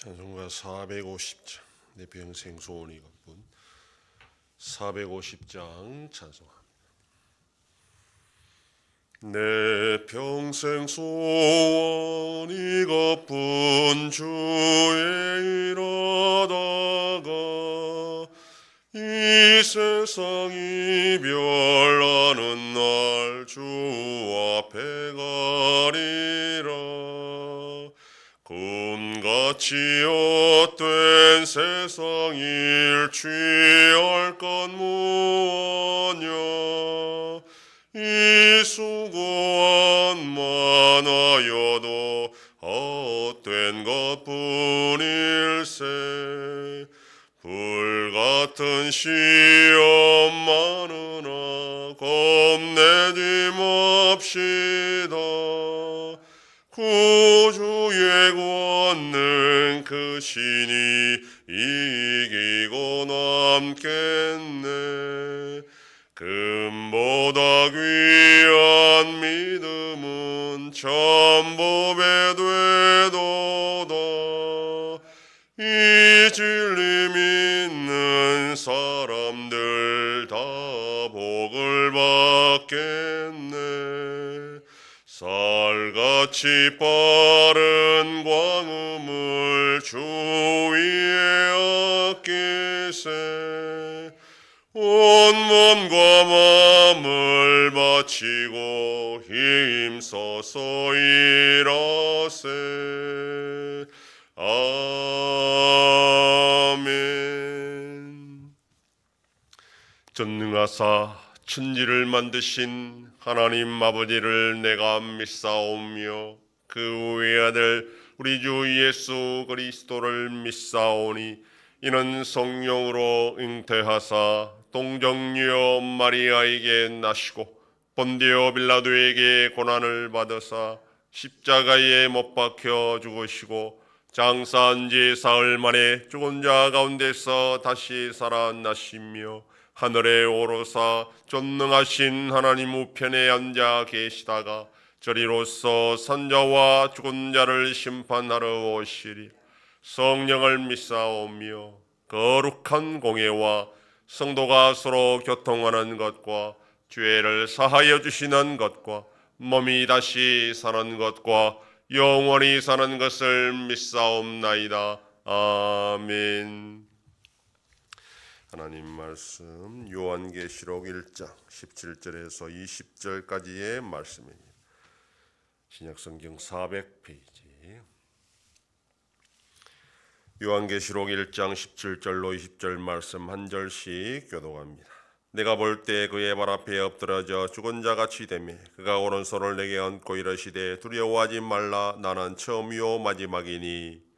찬송가 450장 내 평생 소원이 갚은 450장 찬송합니다. 내 평생 소원이 갚은 주에 이르다가 이 세상 이별하는 날 주 앞에 가리라. 금같이 헛된 세상 일취할 것 무엇냐. 이 수고한 많아여도 헛된 것뿐일세. 불같은 시험 많으나 겁내지 맙시다. 구주의 권능 크시니 이기고 남겠네. 금보다 귀한 믿음은 천법에 되도다. 이 진리 믿는 사람들 다 복을 받겠네. 쌀같이 빠른 광음을 주 위에 아끼세. 온 몸과 마음을 바치고 힘써서 일하세. 아멘. 전능하사 천지를 만드신 하나님 아버지를 내가 믿사오며 그 외아들 우리 주 예수 그리스도를 믿사오니 이는 성령으로 잉태하사 동정녀 마리아에게 나시고 본디오 빌라도에게 고난을 받으사 십자가에 못 박혀 죽으시고 장사한 지 사흘 만에 죽은 자 가운데서 다시 살아나시며 하늘에 오르사 전능하신 하나님 우편에 앉아 계시다가 저리로서 선자와 죽은 자를 심판하러 오시리. 성령을 믿사오며 거룩한 공예와 성도가 서로 교통하는 것과 죄를 사하여 주시는 것과 몸이 다시 사는 것과 영원히 사는 것을 믿사옵나이다. 아멘. 하나님 말씀 요한계시록 1장 17절에서 20절까지의 말씀입니다. 신약성경 400페이지. 요한계시록 1장 17절로 20절 말씀 한 절씩 교독합니다. 내가 볼 때 그의 발 앞에 엎드러져 죽은 자같이 되매 그가 오른손을 내게 얹고 이르시되 두려워하지 말라. 나는 처음이요 마지막이니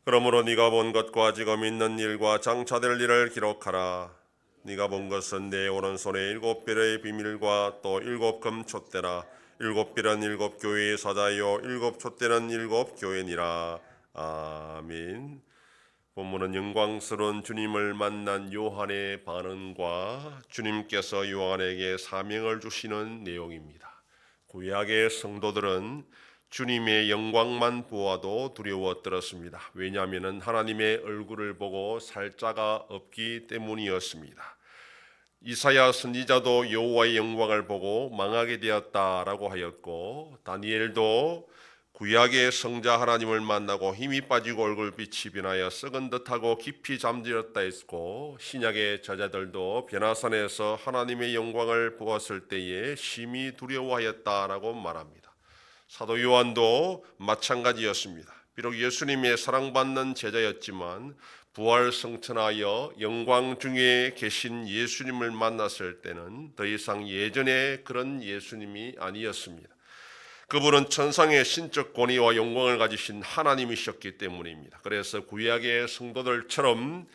그러므로 네가 본 것과 지금 있는 일과 장차될 일을 기록하라. 네가 본 것은 내 오른손에 7별의 비밀과 또 7금 촛대라. 7별은 7교회의 사자요 7촛대는 7교회니라. 아멘. 본문은 영광스러운 주님을 만난 요한의 반응과 주님께서 요한에게 사명을 주시는 내용입니다. 구약의 성도들은 주님의 영광만 보아도 두려워 떨었습니다. 왜냐하면 하나님의 얼굴을 보고 살 자가 없기 때문이었습니다. 이사야 선지자도 여호와의 영광을 보고 망하게 되었다라고 하였고, 다니엘도 구약의 성자 하나님을 만나고 힘이 빠지고 얼굴빛이 변하여 썩은 듯하고 깊이 잠들었다 했고, 신약의 저자들도 변화산에서 하나님의 영광을 보았을 때에 심히 두려워하였다라고 말합니다. 사도 요한도 마찬가지였습니다. 비록 예수님의 사랑받는 제자였지만 부활 성천하여 영광 중에 계신 예수님을 만났을 때는 더 이상 예전의 그런 예수님이 아니었습니다. 그분은 천상의 신적 권위와 영광을 가지신 하나님이셨기 때문입니다. 그래서 구약의 성도들처럼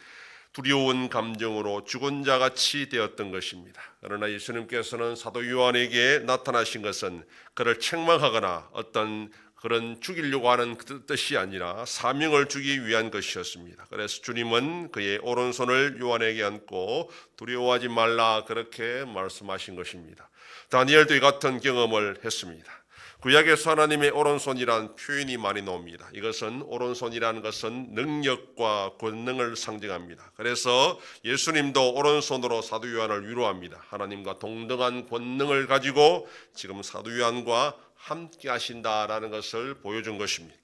두려운 감정으로 죽은 자같이 되었던 것입니다. 그러나 예수님께서는 사도 요한에게 나타나신 것은 그를 책망하거나 어떤 그런 죽이려고 하는 그 뜻이 아니라 사명을 주기 위한 것이었습니다. 그래서 주님은 그의 오른손을 요한에게 얹고 두려워하지 말라 그렇게 말씀하신 것입니다. 다니엘도 이 같은 경험을 했습니다. 구약에서 하나님의 오른손이란 표현이 많이 나옵니다. 이것은 오른손이라는 것은 능력과 권능을 상징합니다. 그래서 예수님도 오른손으로 사도 요한을 위로합니다. 하나님과 동등한 권능을 가지고 지금 사도 요한과 함께 하신다라는 것을 보여준 것입니다.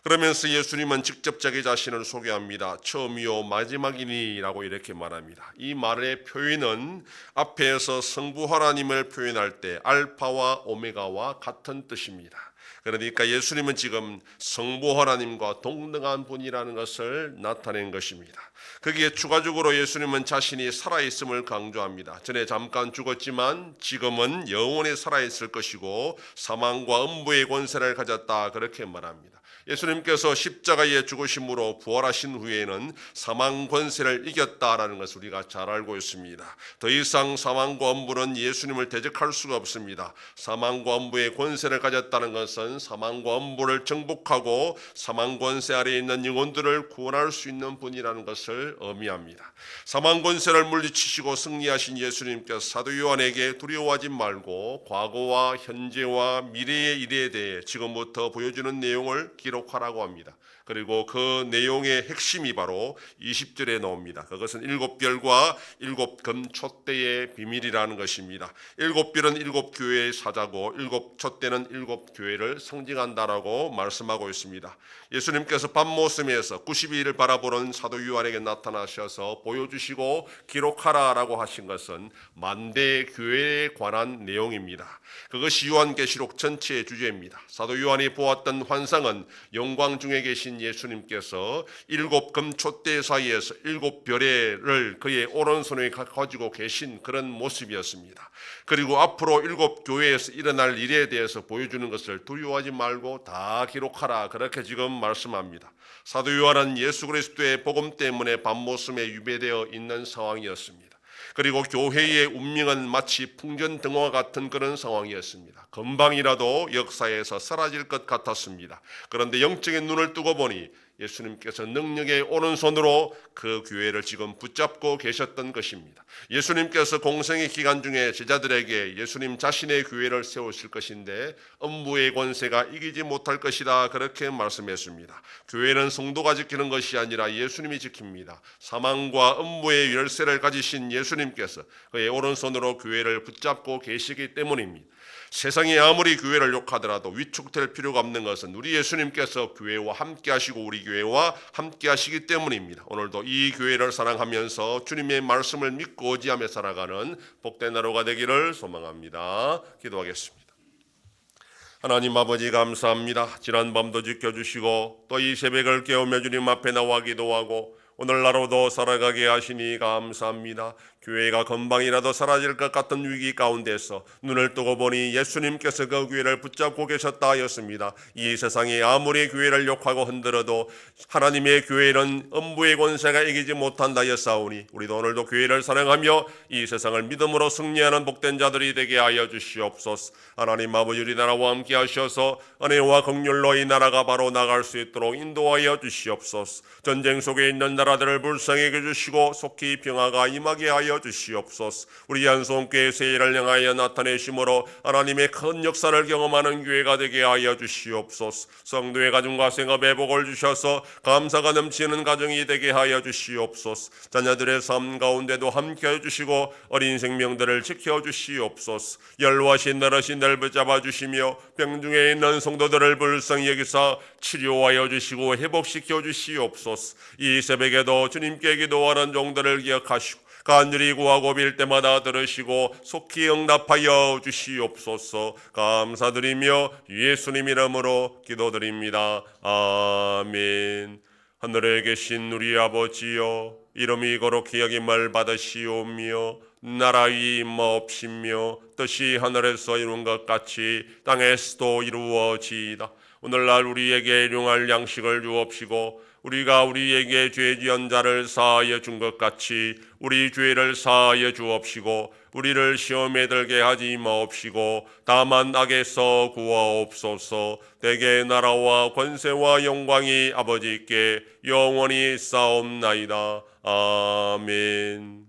그러면서 예수님은 직접 자기 자신을 소개합니다. 처음이요 마지막이니라고 이렇게 말합니다. 이 말의 표현은 앞에서 성부 하나님을 표현할 때 알파와 오메가와 같은 뜻입니다. 그러니까 예수님은 지금 성부 하나님과 동등한 분이라는 것을 나타낸 것입니다. 거기에 추가적으로 예수님은 자신이 살아있음을 강조합니다. 전에 잠깐 죽었지만 지금은 영원히 살아있을 것이고 사망과 음부의 권세를 가졌다 그렇게 말합니다. 예수님께서 십자가의 죽으심으로 부활하신 후에는 사망 권세를 이겼다라는 것을 우리가 잘 알고 있습니다. 더 이상 사망과 음부는 예수님을 대적할 수가 없습니다. 사망과 음부의 권세를 가졌다는 것은 사망과 음부를 정복하고 사망 권세 아래에 있는 영혼들을 구원할 수 있는 분이라는 것을 의미합니다. 사망 권세를 물리치시고 승리하신 예수님께서 사도 요한에게 두려워하지 말고 과거와 현재와 미래의 일에 대해 지금부터 보여주는 내용을 기록하라고 합니다. 그리고 그 내용의 핵심이 바로 20절에 나옵니다. 그것은 7별과 7금 촛대의 비밀이라는 것입니다. 7별은 7교회의 사자고 7촛대는 7교회를 상징한다라고 말씀하고 있습니다. 예수님께서 밤모섬에서 92일을 바라보는 사도 요한에게 나타나셔서 보여주시고 기록하라라고 하신 것은 만대 교회에 관한 내용입니다. 그것이 요한계시록 전체의 주제입니다. 사도 요한이 보았던 환상은 영광 중에 계신 예수님께서 7금 촛대 사이에서 7별을 그의 오른손에 가지고 계신 그런 모습이었습니다. 그리고 앞으로 7교회에서 일어날 일에 대해서 보여주는 것을 두려워하지 말고 다 기록하라 그렇게 지금 말씀합니다. 사도 요한은 예수 그리스도의 복음 때문에 밤모섬에 유배되어 있는 상황이었습니다. 그리고 교회의 운명은 마치 풍전등화 같은 그런 상황이었습니다. 금방이라도 역사에서 사라질 것 같았습니다. 그런데 영적인 눈을 뜨고 보니 예수님께서 능력의 오른손으로 그 교회를 지금 붙잡고 계셨던 것입니다. 예수님께서 공생의 기간 중에 제자들에게 예수님 자신의 교회를 세우실 것인데 음부의 권세가 이기지 못할 것이다 그렇게 말씀했습니다. 교회는 성도가 지키는 것이 아니라 예수님이 지킵니다. 사망과 음부의 열쇠를 가지신 예수님께서 그의 오른손으로 교회를 붙잡고 계시기 때문입니다. 세상이 아무리 교회를 욕하더라도 위축될 필요가 없는 것은 우리 예수님께서 교회와 함께 하시고 우리 교회와 함께 하시기 때문입니다. 오늘도 이 교회를 사랑하면서 주님의 말씀을 믿고 의지하며 살아가는 복된 하루가 되기를 소망합니다. 기도하겠습니다. 하나님 아버지 감사합니다. 지난 밤도 지켜주시고 또 이 새벽을 깨우며 주님 앞에 나와 기도하고 오늘날로도 살아가게 하시니 감사합니다. 교회가 금방이라도 사라질 것 같은 위기 가운데서 눈을 뜨고 보니 예수님께서 그 교회를 붙잡고 계셨다 하였습니다. 이 세상이 아무리 교회를 욕하고 흔들어도 하나님의 교회는 음부의 권세가 이기지 못한다 하였사오니 우리도 오늘도 교회를 사랑하며 이 세상을 믿음으로 승리하는 복된 자들이 되게 하여 주시옵소서. 하나님 아버지 우리나라와 함께 하셔서 은혜와 긍휼로 이 나라가 바로 나갈 수 있도록 인도하여 주시옵소서. 전쟁 속에 있는 나라들을 불쌍히 주시고 속히 평화가 임하게 하여 주시옵소서. 우리 한송교회 세일을 향하여 나타내심으로 하나님의 큰 역사를 경험하는 교회가 되게 하여 주시옵소서. 성도의 가정과 생업에 복을 주셔서 감사가 넘치는 가정이 되게 하여 주시옵소서. 자녀들의 삶 가운데도 함께해 주시고 어린 생명들을 지켜 주시옵소서. 열화신 너러신들 붙잡아 주시며 병중에 있는 성도들을 불쌍히 여기사 치료하여 주시고 회복시켜 주시옵소서. 이 새벽에도 주님께 기도하는 종들을 기억하시고 간절히 구하고 빌 때마다 들으시고 속히 응답하여 주시옵소서. 감사드리며 예수님 이름으로 기도드립니다. 아멘. 하늘에 계신 우리 아버지여, 이름이 거룩히 여김을 받으시오며 나라의 임하옵시며 뜻이 하늘에서 이룬 것 같이 땅에서도 이루어지이다. 오늘날 우리에게 일용할 양식을 주옵시고 우리가 우리에게 죄 지은 자를 사하여 준 것 같이 우리 죄를 사하여 주옵시고 우리를 시험에 들게 하지 마옵시고 다만 악에서 구하옵소서. 대개 나라와 권세와 영광이 아버지께 영원히 있사옵나이다. 아멘.